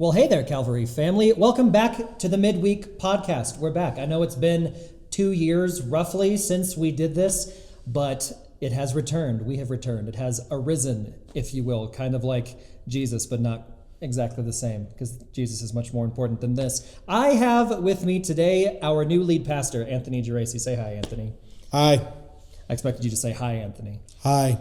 Well, hey there, Calvary family. Welcome back to the Midweek Podcast. We're back. I know it's been 2 years roughly since we did this, but it has returned. We have returned. It has arisen, if you will, kind of like Jesus, but not exactly the same, because Jesus is much more important than this. I have with me today our new lead pastor, Anthony Geraci. Say hi, Anthony. Hi. I expected you to say hi, Anthony. Hi.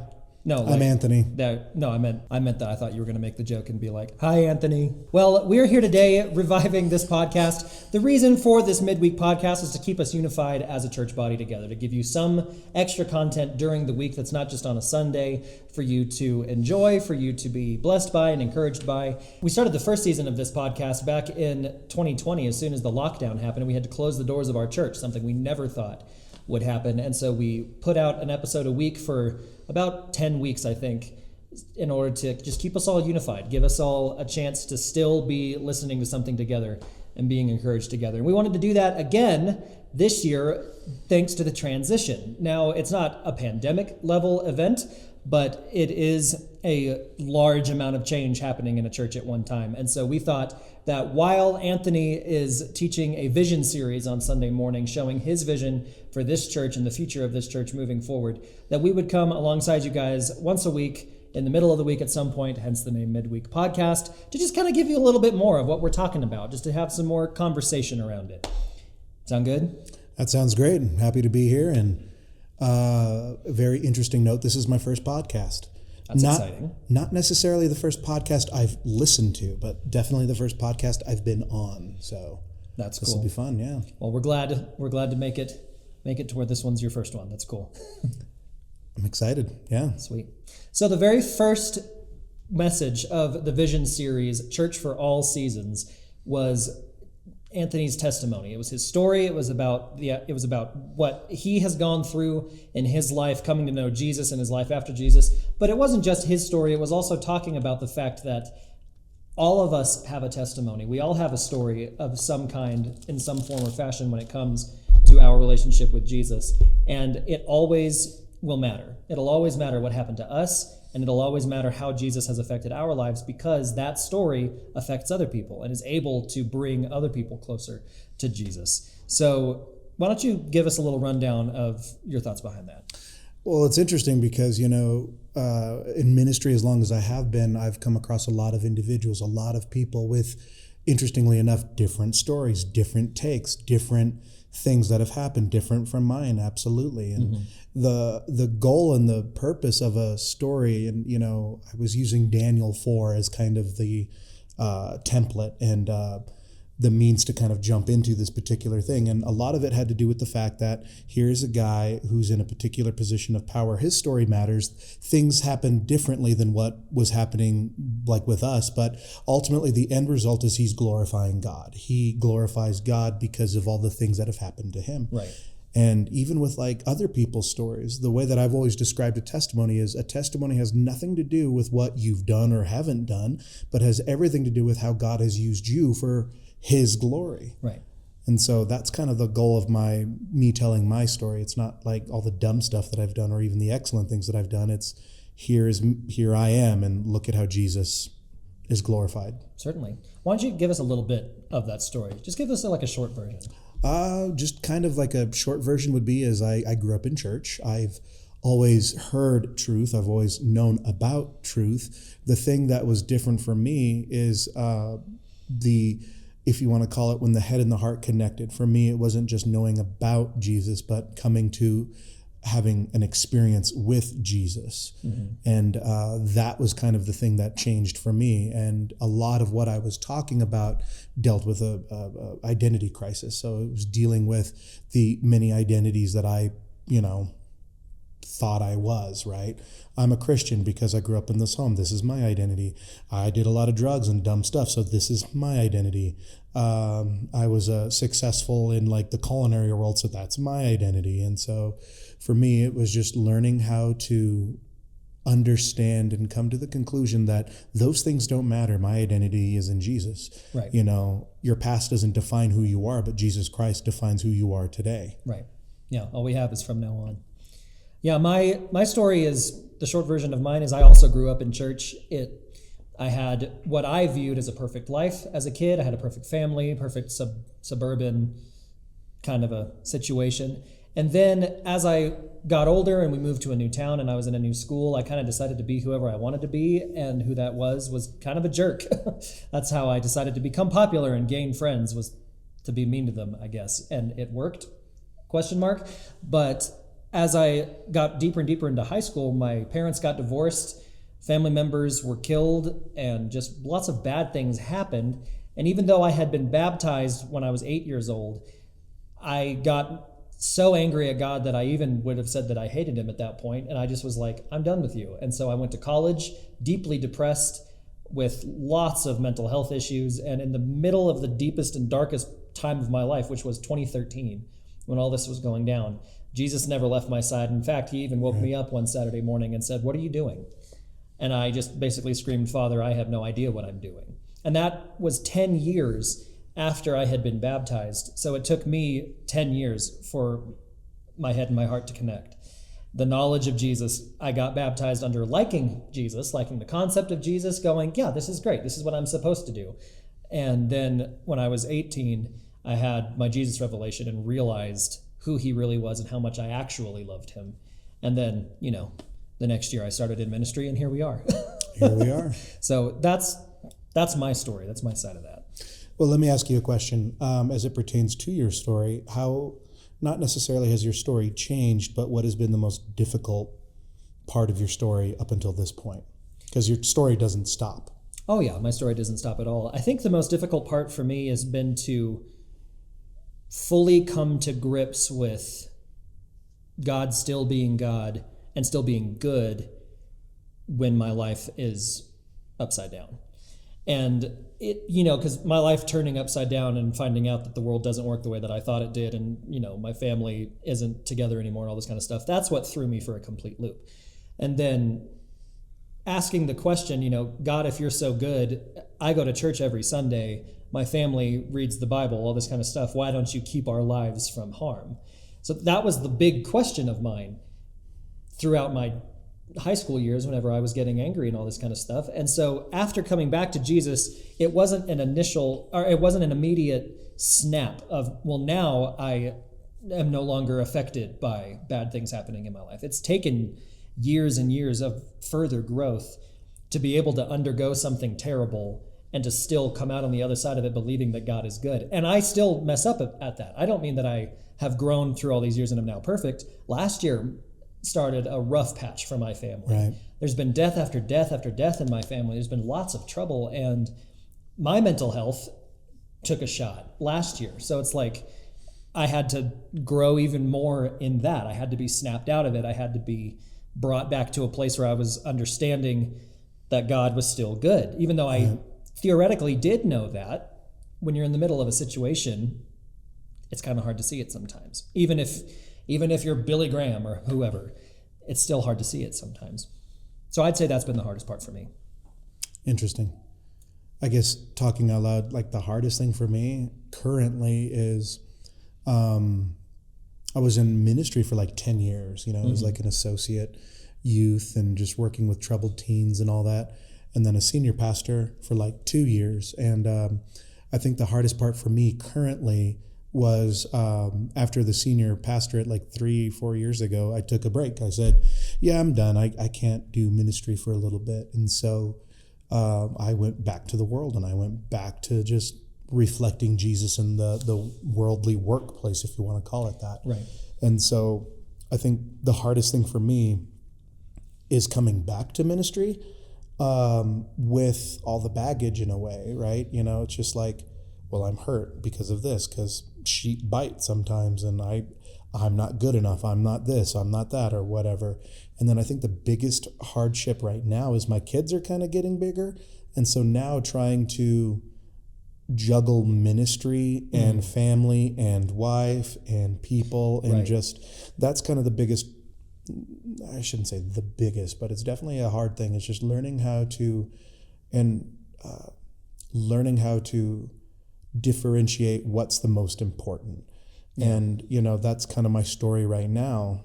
No, I'm Anthony. I meant that. I thought you were going to make the joke and be like, hi, Anthony. Well, we're here today reviving this podcast. The reason for this midweek podcast is to keep us unified as a church body together, to give you some extra content during the week that's not just on a Sunday for you to enjoy, for you to be blessed by and encouraged by. We started the first season of this podcast back in 2020 as soon as the lockdown happened, and we had to close the doors of our church, something we never thought would happen. And so we put out an episode a week for about 10 weeks, I think, in order to just keep us all unified, give us all a chance to still be listening to something together and being encouraged together. And we wanted to do that again this year, thanks to the transition. Now, it's not a pandemic level event, but it is a large amount of change happening in a church at one time. And so we thought that while Anthony is teaching a vision series on Sunday morning, showing his vision for this church and the future of this church moving forward, that we would come alongside you guys once a week in the middle of the week at some point, hence the name Midweek Podcast, to just kind of give you a little bit more of what we're talking about, just to have some more conversation around it. Sound good? That sounds great. I'm happy to be here. And a very interesting note, this is my first podcast. That's exciting. Not necessarily the first podcast I've listened to, but definitely the first podcast I've been on. So that's cool. This will be fun, yeah. Well, we're glad to make it to where this one's your first one. That's cool. I'm excited. Yeah. Sweet. So the very first message of the Vision series, Church for All Seasons, was Anthony's testimony. It was his story. It was about what he has gone through in his life, coming to know Jesus and his life after Jesus. But it wasn't just his story. It was also talking about the fact that all of us have a testimony. We all have a story of some kind in some form or fashion when it comes to our relationship with Jesus. And it always will matter. It'll always matter what happened to us, and it'll always matter how Jesus has affected our lives, because that story affects other people and is able to bring other people closer to Jesus. So why don't you give us a little rundown of your thoughts behind that? Well, it's interesting because, in ministry, as long as I have been, I've come across a lot of individuals, a lot of people with, interestingly enough, different stories, different takes, different things that have happened, different from mine, absolutely. And the goal and the purpose of a story, and I was using Daniel 4 as kind of the template and the means to kind of jump into this particular thing. And a lot of it had to do with the fact that here's a guy who's in a particular position of power. His story matters. Things happen differently than what was happening like with us, but ultimately the end result is he's glorifying God. He glorifies God because of all the things that have happened to him. Right. And even with like other people's stories, the way that I've always described a testimony is a testimony has nothing to do with what you've done or haven't done, but has everything to do with how God has used you for his glory. Right. And so that's kind of the goal of me telling my story. It's not like all the dumb stuff that I've done or even the excellent things that I've done. It's here I am, and look at how Jesus is glorified. Certainly. Why don't you give us a little bit of that story? Just give us like a short version. Just kind of like a short version would be is I grew up in church. I've always heard truth. I've always known about truth. The thing that was different for me is if you want to call it, when the head and the heart connected. For me, it wasn't just knowing about Jesus, but coming to having an experience with Jesus. And that was kind of the thing that changed for me. And a lot of what I was talking about dealt with a identity crisis. So it was dealing with the many identities that I, thought I was, right? I'm a Christian because I grew up in this home. This is my identity. I did a lot of drugs and dumb stuff, so this is my identity. I was successful in like the culinary world, so that's my identity. And so for me, it was just learning how to understand and come to the conclusion that those things don't matter. My identity is in Jesus. Right. Your past doesn't define who you are, but Jesus Christ defines who you are today. Right. Yeah. All we have is from now on. Yeah. My story is, the short version of mine is I also grew up in church. I had what I viewed as a perfect life as a kid. I had a perfect family, perfect suburban kind of a situation. And then as I got older and we moved to a new town and I was in a new school, I kind of decided to be whoever I wanted to be, and who that was kind of a jerk. That's how I decided to become popular and gain friends, was to be mean to them, I guess. And it worked, ? But as I got deeper and deeper into high school, my parents got divorced, family members were killed, and just lots of bad things happened. And even though I had been baptized when I was 8 years old, I got so angry at God that I even would have said that I hated him at that point. And I just was like, I'm done with you. And so I went to college, deeply depressed, with lots of mental health issues. And in the middle of the deepest and darkest time of my life, which was 2013, when all this was going down, Jesus never left my side. In fact, he even woke me up one Saturday morning and said, "What are you doing?" And I just basically screamed, "Father, I have no idea what I'm doing." And that was 10 years after I had been baptized. So it took me 10 years for my head and my heart to connect. The knowledge of Jesus, I got baptized under liking Jesus, liking the concept of Jesus, going, yeah, this is great. This is what I'm supposed to do. And then when I was 18, I had my Jesus revelation and realized who he really was and how much I actually loved him. And then, the next year I started in ministry, and here we are. Here we are. So that's my story. That's my side of that. Well, let me ask you a question. As it pertains to your story, how, not necessarily has your story changed, but what has been the most difficult part of your story up until this point? Because your story doesn't stop. Oh yeah, my story doesn't stop at all. I think the most difficult part for me has been to fully come to grips with God still being God and still being good when my life is upside down. And it, because my life turning upside down and finding out that the world doesn't work the way that I thought it did, and, my family isn't together anymore and all this kind of stuff, that's what threw me for a complete loop. And then asking the question, God, if you're so good, I go to church every Sunday, my family reads the Bible, all this kind of stuff, why don't you keep our lives from harm? So that was the big question of mine throughout my high school years, whenever I was getting angry and all this kind of stuff. And so after coming back to Jesus, it wasn't an immediate snap of, well, now I am no longer affected by bad things happening in my life. It's taken years and years of further growth to be able to undergo something terrible and to still come out on the other side of it believing that God is good. And I still mess up at that. I don't mean that I have grown through all these years and I'm now perfect. Last year started a rough patch for my family. Right. There's been death after death after death in my family. There's been lots of trouble, and my mental health took a shot last year. So it's like I had to grow even more in that. I had to be snapped out of it. I had to be brought back to a place where I was understanding that God was still good. Even though I theoretically did know that, when you're in the middle of a situation, it's kind of hard to see it sometimes. Even if you're Billy Graham or whoever, it's still hard to see it sometimes. So I'd say that's been the hardest part for me. Interesting. I guess talking out loud, like the hardest thing for me currently is I was in ministry for like 10 years. I was like an associate youth and just working with troubled teens and all that. And then a senior pastor for like 2 years. And I think the hardest part for me currently was after the senior pastorate like 3-4 years ago, I took a break. I said, yeah, I'm done. I can't do ministry for a little bit. And so I went back to the world, and I went back to just reflecting Jesus in the worldly workplace, if you want to call it that. Right. And so I think the hardest thing for me is coming back to ministry with all the baggage in a way, right? It's just like, well, I'm hurt because of this, because sheep bite sometimes, and I'm not good enough, I'm not this, I'm not that, or whatever. And then I think the biggest hardship right now is my kids are kind of getting bigger, and so now trying to juggle ministry and family and wife and people and just, that's kind of the biggest, I shouldn't say the biggest, but it's definitely a hard thing. It's just learning how to differentiate what's the most important. And that's kind of my story right now.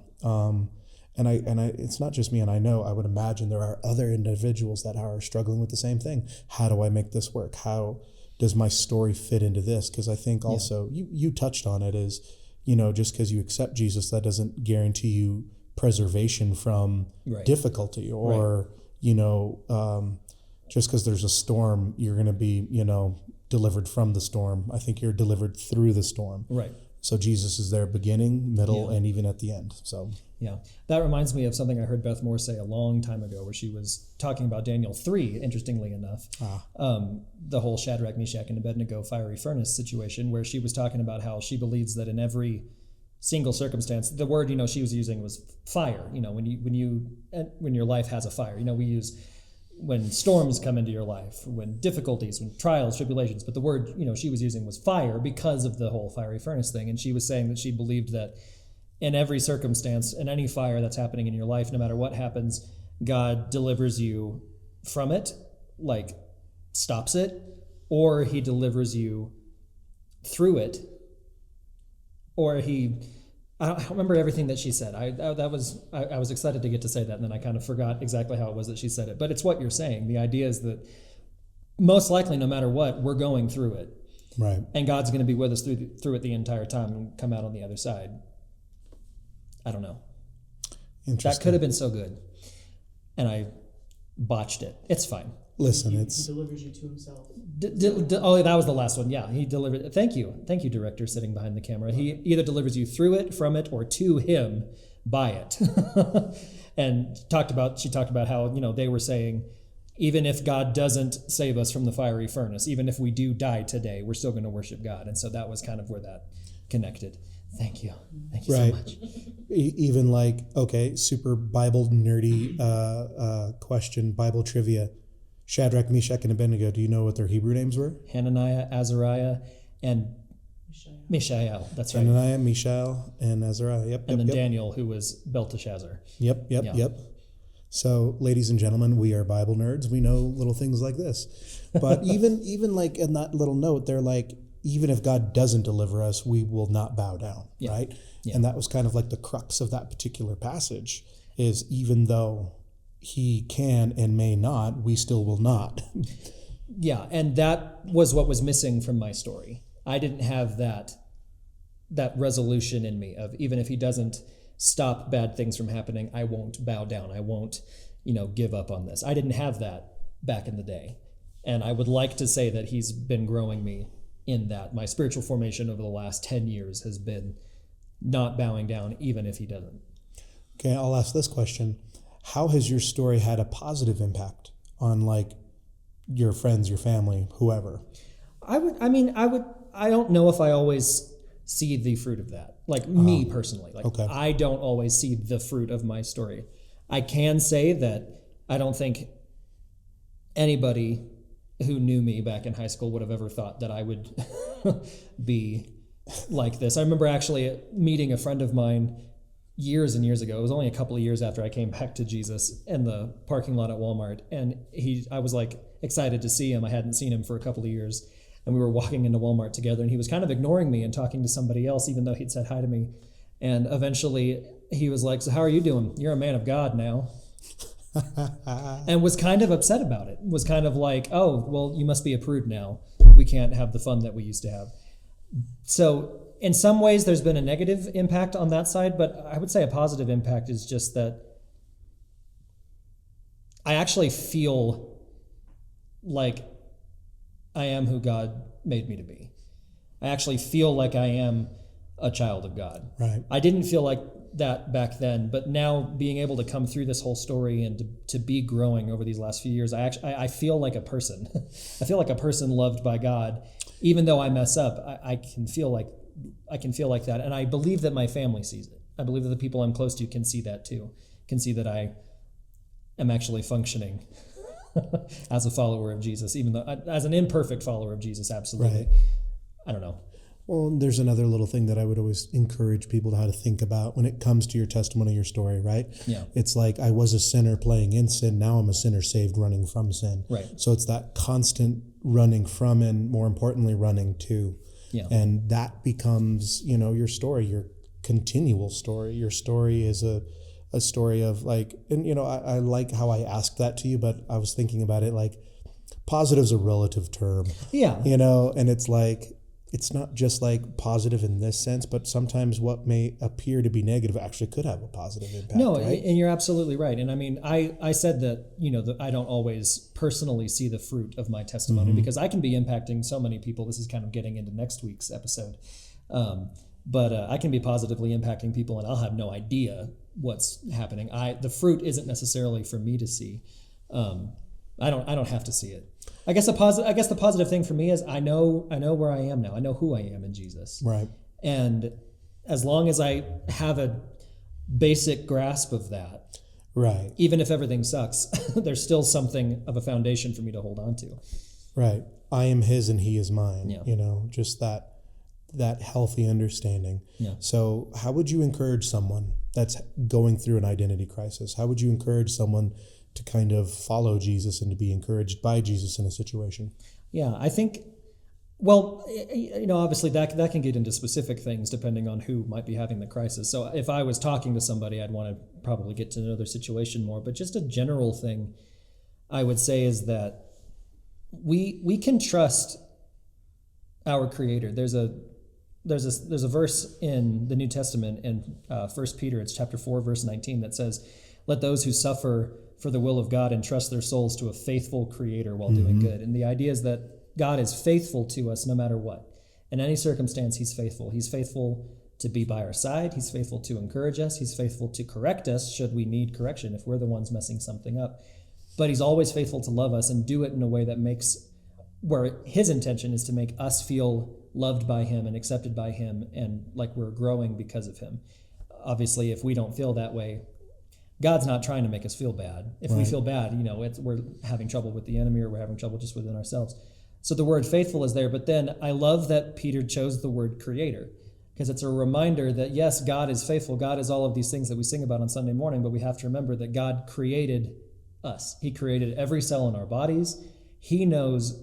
And it's not just me, and I would imagine there are other individuals that are struggling with the same thing. How do I make this work? How does my story fit into this? Because I think also you touched on it, is, just because you accept Jesus, that doesn't guarantee you preservation from difficulty, or just because there's a storm, you're going to be delivered from the storm. I think you're delivered through the storm. Right. So Jesus is there beginning, middle, and even at the end. So yeah, that reminds me of something I heard Beth Moore say a long time ago, where she was talking about Daniel 3, interestingly enough, the whole Shadrach, Meshach, and Abednego fiery furnace situation, where she was talking about how she believes that in every single circumstance, the word she was using was fire. When your life has a fire. We use when storms come into your life, when difficulties, when trials, tribulations, but the word she was using was fire, because of the whole fiery furnace thing. And she was saying that she believed that in every circumstance, in any fire that's happening in your life, no matter what happens, God delivers you from it, like stops it, or he delivers you through it, or I don't remember everything that she said. I was excited to get to say that, and then I kind of forgot exactly how it was that she said it. But it's what you're saying. The idea is that most likely, no matter what, we're going through it. Right. And God's going to be with us through it the entire time and come out on the other side. I don't know. That could have been so good. And I botched it. It's fine. Listen, he delivers you to himself. Oh, that was the last one. Yeah, he delivered. Thank you, director sitting behind the camera. He either delivers you through it, from it, or to him by it. And she talked about how they were saying, even if God doesn't save us from the fiery furnace, even if we do die today, we're still going to worship God. And so that was kind of where that connected. Thank you so much. Even super Bible nerdy question, Bible trivia. Shadrach, Meshach, and Abednego, do you know what their Hebrew names were? Hananiah, Azariah, and Mishael. That's right. Hananiah, Mishael, and Azariah. Yep. And then Daniel, who was Belteshazzar. Yep. So, ladies and gentlemen, we are Bible nerds. We know little things like this. But even like in that little note, they're like, even if God doesn't deliver us, we will not bow down, right? Yeah. And that was kind of like the crux of that particular passage, is even though he can and may not, we still will not. Yeah, and that was what was missing from my story. I didn't have that resolution in me of, even if he doesn't stop bad things from happening, I won't bow down. I won't, give up on this. I didn't have that back in the day. And I would like to say that he's been growing me in that. My spiritual formation over the last 10 years has been not bowing down, even if he doesn't. Okay, I'll ask this question. How has your story had a positive impact on your friends, your family, whoever? I don't know if I always see the fruit of that. Me personally. Okay. I don't always see the fruit of my story. I can say that I don't think anybody who knew me back in high school would have ever thought that I would be like this. I remember actually meeting a friend of mine years and years ago. It was only a couple of years after I came back to Jesus, in the parking lot at Walmart. And I was excited to see him. I hadn't seen him for a couple of years. And we were walking into Walmart together, and he was kind of ignoring me and talking to somebody else, even though he'd said hi to me. And eventually he was like, "So how are you doing? You're a man of God now." And was kind of upset about it. Was kind of like, "Oh, well, you must be a prude now. We can't have the fun that we used to have." So in some ways, there's been a negative impact on that side, but I would say a positive impact is just that I actually feel like I am who God made me to be. I actually feel like I am a child of God. Right. I didn't feel like that back then, but now being able to come through this whole story and to be growing over these last few years, I feel like a person. I feel like a person loved by God. Even though I mess up, I can feel like that, and I believe that my family sees it. I believe that the people I'm close to can see that too, can see that I am actually functioning as a follower of Jesus, even though as an imperfect follower of Jesus, absolutely. Right. I don't know. Well, there's another little thing that I would always encourage people to how to think about when it comes to your testimony, your story, right? Yeah. It's like, I was a sinner playing in sin. Now I'm a sinner saved, running from sin. Right. So it's that constant running from, and more importantly, running to. Yeah. And that becomes, your story, your continual story. Your story is a a story of like, and I like how I asked that to you, but I was thinking about it like positive's a relative term. Yeah. And it's like, it's not just like positive in this sense, but sometimes what may appear to be negative actually could have a positive impact. No, right? And you're absolutely right. And I mean, I said that, that I don't always personally see the fruit of my testimony because I can be impacting so many people. This is kind of getting into next week's episode. But I can be positively impacting people and I'll have no idea what's happening. The fruit isn't necessarily for me to see. I don't have to see it. I guess the positive thing for me is I know where I am now. I know who I am in Jesus. Right. And as long as I have a basic grasp of that, right, even if everything sucks, there's still something of a foundation for me to hold on to. Right. I am his and he is mine. Yeah. Just that healthy understanding. Yeah. So how would you encourage someone that's going through an identity crisis? How would you encourage someone to kind of follow Jesus and to be encouraged by Jesus in a situation? Yeah, I think, well, obviously that can get into specific things depending on who might be having the crisis. So if I was talking to somebody, I'd want to probably get to know their situation more. But just a general thing I would say is that we can trust our Creator. There's a verse in the New Testament in 1 Peter, it's chapter 4, verse 19, that says, "Let those who suffer for the will of God entrust their souls to a faithful Creator while doing good." And the idea is that God is faithful to us no matter what. In any circumstance, He's faithful. He's faithful to be by our side. He's faithful to encourage us. He's faithful to correct us should we need correction, if we're the ones messing something up. But He's always faithful to love us and do it in a way that where His intention is to make us feel loved by Him and accepted by Him and like we're growing because of Him. Obviously, if we don't feel that way, God's not trying to make us feel bad. If we feel bad, we're having trouble with the enemy or we're having trouble just within ourselves. So the word faithful is there. But then I love that Peter chose the word Creator because it's a reminder that, yes, God is faithful. God is all of these things that we sing about on Sunday morning, but we have to remember that God created us. He created every cell in our bodies. He knows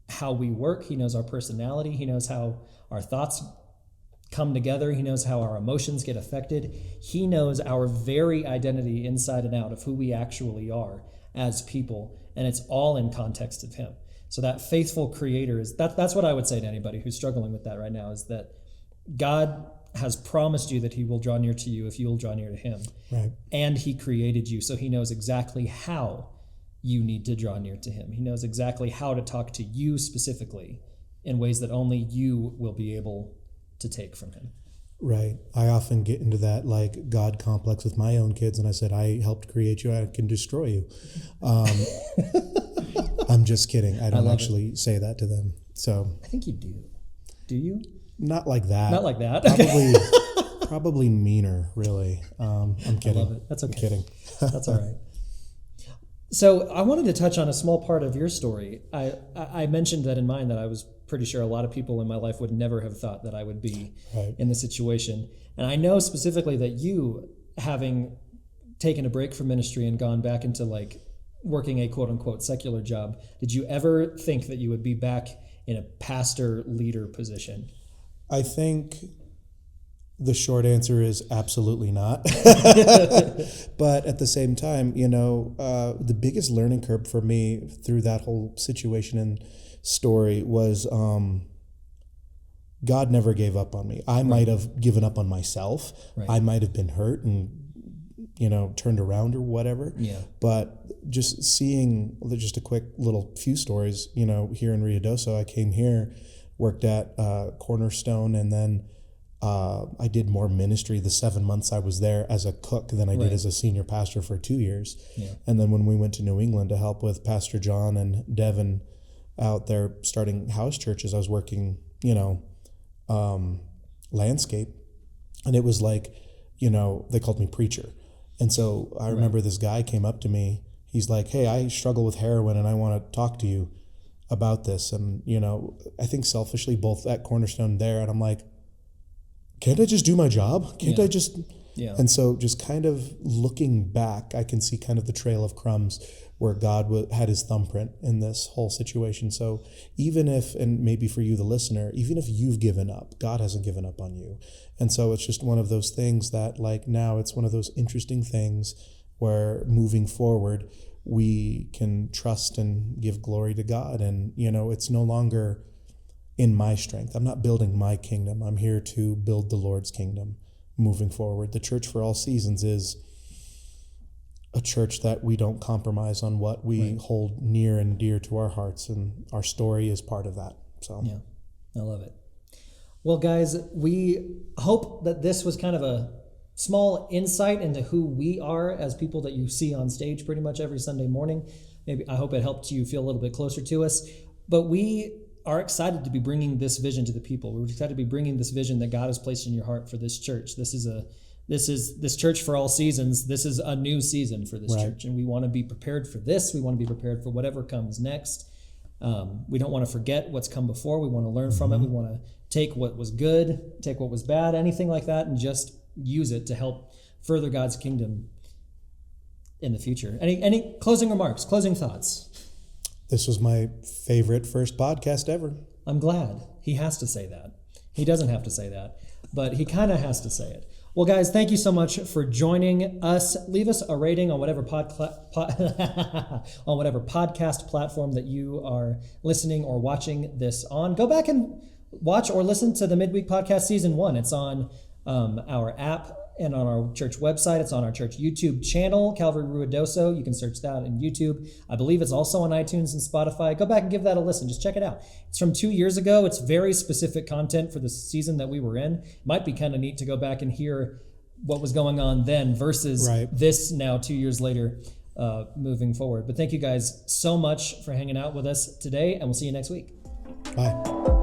how we work. He knows our personality. He knows how our thoughts come together. He knows how our emotions get affected. He knows our very identity inside and out of who we actually are as people, and it's all in context of Him. So that faithful Creator that's what I would say to anybody who's struggling with that right now, is that God has promised you that He will draw near to you if you will draw near to Him. Right. And He created you, so He knows exactly how you need to draw near to Him. He knows exactly how to talk to you specifically in ways that only you will be able to take from Him. Right. I often get into that like God complex with my own kids, and I said, I helped create you, I can destroy you. I'm just kidding. I don't actually say that to them. So I think you do. Do you? Not like that. Not like that. Probably meaner, really. I'm kidding. I love it. That's okay. I'm kidding. That's all right. So I wanted to touch on a small part of your story. I mentioned that in mine that I was pretty sure a lot of people in my life would never have thought that I would be in this situation. And I know specifically that you, having taken a break from ministry and gone back into like working a quote unquote secular job, did you ever think that you would be back in a pastor leader position? I think the short answer is absolutely not. But at the same time, the biggest learning curve for me through that whole situation and story was God never gave up on me. I might have given up on myself. Right. I might have been hurt and turned around or whatever. Yeah. But just seeing just a quick little few stories, here in Ruidoso, I came here, worked at Cornerstone, and then I did more ministry the 7 months I was there as a cook than I did as a senior pastor for 2 years. Yeah. And then when we went to New England to help with Pastor John and Devin out there starting house churches, I was working, landscape. And it was like, they called me preacher. And so I remember this guy came up to me. He's like, "Hey, I struggle with heroin and I want to talk to you about this." And, I think selfishly both at Cornerstone there, and I'm like, can't I just do my job? Can't I just, Yeah. And so just kind of looking back, I can see kind of the trail of crumbs where God had his thumbprint in this whole situation. So even if, and maybe for you, the listener, even if you've given up, God hasn't given up on you. And so it's just one of those things that, like, now it's one of those interesting things where moving forward, we can trust and give glory to God. And, it's no longer in my strength. I'm not building my kingdom. I'm here to build the Lord's kingdom moving forward. The Church for All Seasons is a church that we don't compromise on what we hold near and dear to our hearts, and our story is part of that. So yeah, I love it. Well, guys, we hope that this was kind of a small insight into who we are as people that you see on stage pretty much every Sunday morning. Maybe I hope it helped you feel a little bit closer to us. But we are excited to be bringing this vision to the people. We're excited to be bringing this vision that God has placed in your heart for this church. This is Church for All Seasons. This is a new season for this church, and we want to be prepared for this. We want to be prepared for whatever comes next. We don't want to forget what's come before. We want to learn from it. We want to take what was good, take what was bad, anything like that, and just use it to help further God's kingdom in the future. Any closing remarks, closing thoughts? This was my favorite first podcast ever. I'm glad. He has to say that. He doesn't have to say that, but he kind of has to say it. Well, guys, thank you so much for joining us. Leave us a rating on whatever on whatever podcast platform that you are listening or watching this on. Go back and watch or listen to the Midweek Podcast Season 1. It's on our app and on our church website. It's on our church YouTube channel, Calvary Ruidoso. You can search that in YouTube. I believe it's also on iTunes and Spotify. Go back and give that a listen. Just check it out. It's from 2 years ago. It's very specific content for the season that we were in. It might be kind of neat to go back and hear what was going on then versus this now 2 years later moving forward. But thank you guys so much for hanging out with us today, and we'll see you next week. Bye.